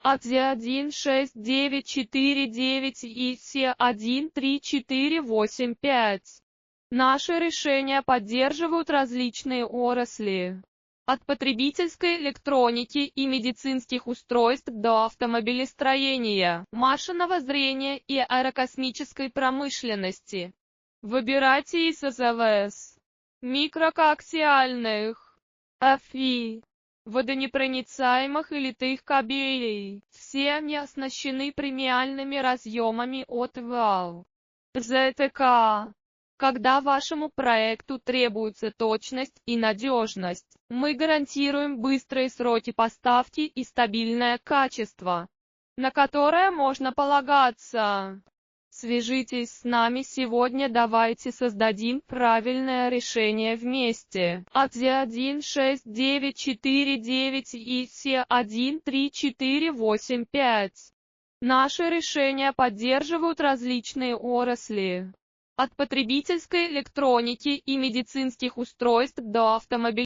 АТ-16949 и СЕ-13485. Наши решения поддерживают различные отрасли. От потребительской электроники и медицинских устройств до автомобилестроения, машинного зрения и аэрокосмической промышленности. Выбирайте из СЗВС, микрокоаксиальных, ФИ, водонепроницаемых и литых кабелей. Все они оснащены премиальными разъемами от ВАУ. ЗТК. Когда вашему проекту требуется точность и надежность, мы гарантируем быстрые сроки поставки и стабильное качество, на которое можно полагаться. Свяжитесь с нами сегодня, давайте создадим правильное решение вместе. АТ-16949 и СЕ-13485. Наши решения поддерживают различные отрасли. От потребительской электроники и медицинских устройств до автомобилей.